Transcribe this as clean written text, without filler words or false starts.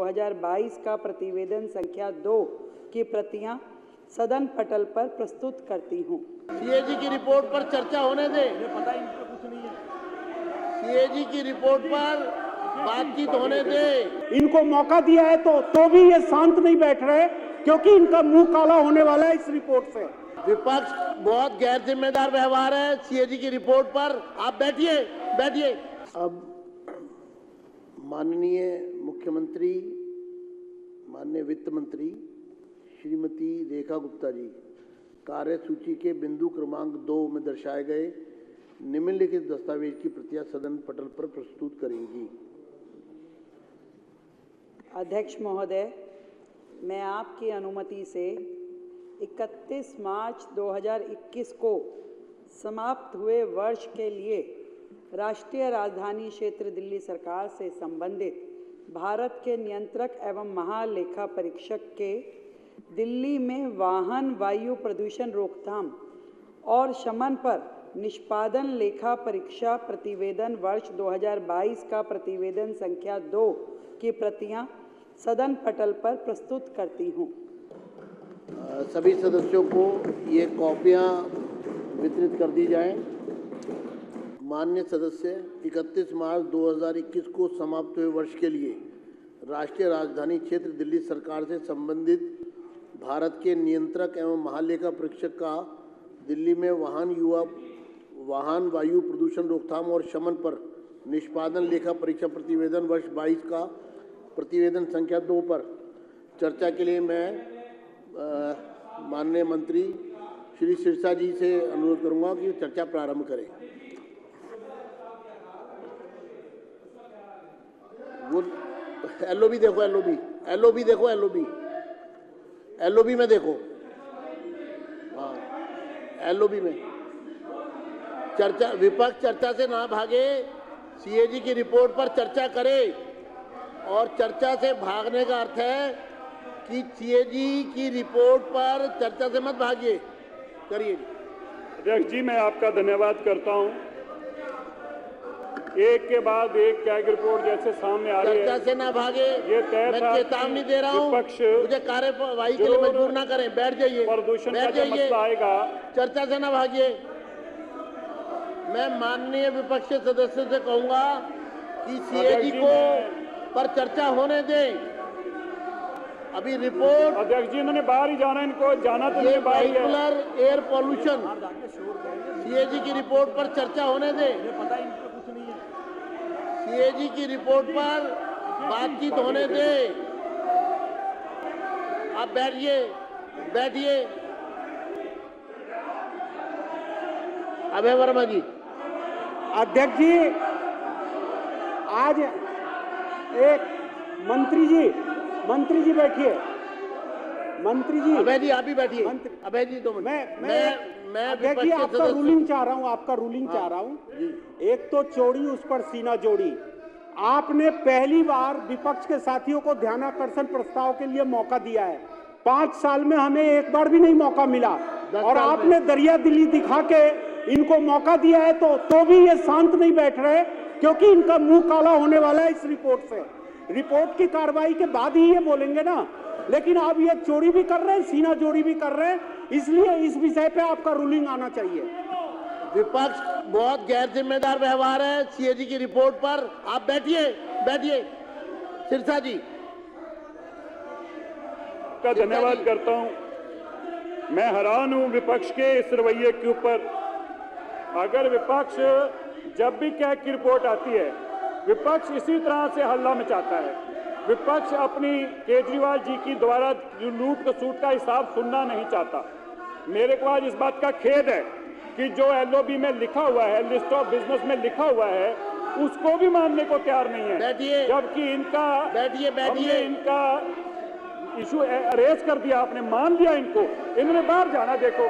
2022 का प्रतिवेदन संख्या 2 की प्रतियां सदन पटल पर प्रस्तुत करती हूं। सीएजी की रिपोर्ट पर चर्चा होने दे। पता इनको कुछ नहीं है। सीएजी की रिपोर्ट पर बातचीत होने दे। इनको मौका दिया है तो भी ये शांत नहीं बैठ रहे, क्योंकि इनका मुंह काला होने वाला है इस रिपोर्ट से। विपक्ष बहुत गैर जिम्मेदार व्यवहार है सीएजी की रिपोर्ट पर। आप बैठिए। अब माननीय मुख्यमंत्री, माननीय वित्त मंत्री श्रीमती रेखा गुप्ता जी कार्यसूची के बिंदु क्रमांक 2 में दर्शाए गए निम्नलिखित दस्तावेज की प्रतियां सदन पटल पर प्रस्तुत करेंगी। अध्यक्ष महोदय, मैं आपकी अनुमति से 31 मार्च 2021 को समाप्त हुए वर्ष के लिए राष्ट्रीय राजधानी क्षेत्र दिल्ली सरकार से संबंधित भारत के नियंत्रक एवं महालेखा परीक्षक के दिल्ली में वाहन वायु प्रदूषण रोकथाम और शमन पर निष्पादन लेखा परीक्षा प्रतिवेदन वर्ष 2022 का प्रतिवेदन संख्या 2 की प्रतियां सदन पटल पर प्रस्तुत करती हूं। सभी सदस्यों को ये कॉपियां वितरित कर दी जाएं। माननीय सदस्य, 31 मार्च 2021 को समाप्त हुए वर्ष के लिए राष्ट्रीय राजधानी क्षेत्र दिल्ली सरकार से संबंधित भारत के नियंत्रक एवं महालेखा परीक्षक का दिल्ली में वाहन वायु प्रदूषण रोकथाम और शमन पर निष्पादन लेखा परीक्षा प्रतिवेदन वर्ष 22 का प्रतिवेदन संख्या 2 पर चर्चा के लिए मैं माननीय मंत्री श्री सिरसा जी से अनुरोध करूंगा कि चर्चा प्रारंभ करें। वो एलओबी देखो, एलओबी में देखो। हाँ, एलओबी में चर्चा, विपक्ष चर्चा से ना भागे, सीएजी की रिपोर्ट पर चर्चा करे। और चर्चा से भागने का अर्थ है कि सीएजी की रिपोर्ट पर चर्चा से मत भागिए। करिए। अध्यक्ष जी, मैं आपका धन्यवाद करता हूं। एक के बाद एक कैग रिपोर्ट जैसे सामने आ रही है, चर्चा से ना भागे। ये तय मैं चेतावनी दे रहा हूं, मुझे कार्यवाही के लिए मजबूर ना करें। बैठ जाइए, प्रदूषण का जो मसला आएगा, चर्चा से ना भागिए। मैं माननीय विपक्ष सदस्यों से कहूंगा कि सीएजी को पर चर्चा होने दें। अभी रिपोर्ट, अध्यक्ष जी इन्होंने बाहर ही जाना, इनको जाना तो नहीं बाहर है। वेहिकुलर एयर पॉल्यूशन, सीएजी की रिपोर्ट पर चर्चा होने दें। पता इनको कुछ नहीं है। सीएजी की रिपोर्ट पर बातचीत होने दें। आप बैठिए। अभय वर्मा जी। अध्यक्ष जी, आज एक मंत्री जी बैठिए। मंत्री जी, अभय जी आप ही बैठिए। अभय जी 2 मिनट। मैं देखिए, आपका रूलिंग चाह रहा हूँ। एक तो चोरी, उस पर सीना जोड़ी। आपने पहली बार विपक्ष के साथियों को ध्यानाकर्षण प्रस्ताव के लिए मौका दिया है। 5 साल में हमें एक बार भी नहीं मौका मिला, और आपने दरिया दिली दिखा के इनको मौका दिया है तो भी ये शांत नहीं बैठ रहे, क्योंकि इनका मुंह काला होने वाला है इस रिपोर्ट से। रिपोर्ट की कार्रवाई के बाद ही ये बोलेंगे ना, लेकिन अब ये चोरी भी कर रहे हैं, सीना जोड़ी भी कर रहे हैं। इसलिए इस विषय पे आपका रूलिंग आना चाहिए। विपक्ष बहुत गैर जिम्मेदार व्यवहार है सीएजी की रिपोर्ट पर। आप बैठिए। सिरसा जी का धन्यवाद करता हूं। मैं हैरान हूं विपक्ष के इस रवैये के ऊपर। अगर विपक्ष जब भी कैग की रिपोर्ट आती है, विपक्ष इसी तरह से हल्ला मचाता है। विपक्ष अपनी केजरीवाल जी की द्वारा लूट खसूट का हिसाब सुनना नहीं चाहता। मेरे को आज इस बात का खेद है कि जो एलओबी में लिखा हुआ है, लिस्ट ऑफ बिजनेस में लिखा हुआ है, उसको भी मानने को तैयार नहीं है। जबकि हमने इनका इशू अरेज कर दिया, आपने मान लिया इनको। इन्होंने बाहर जाना। देखो,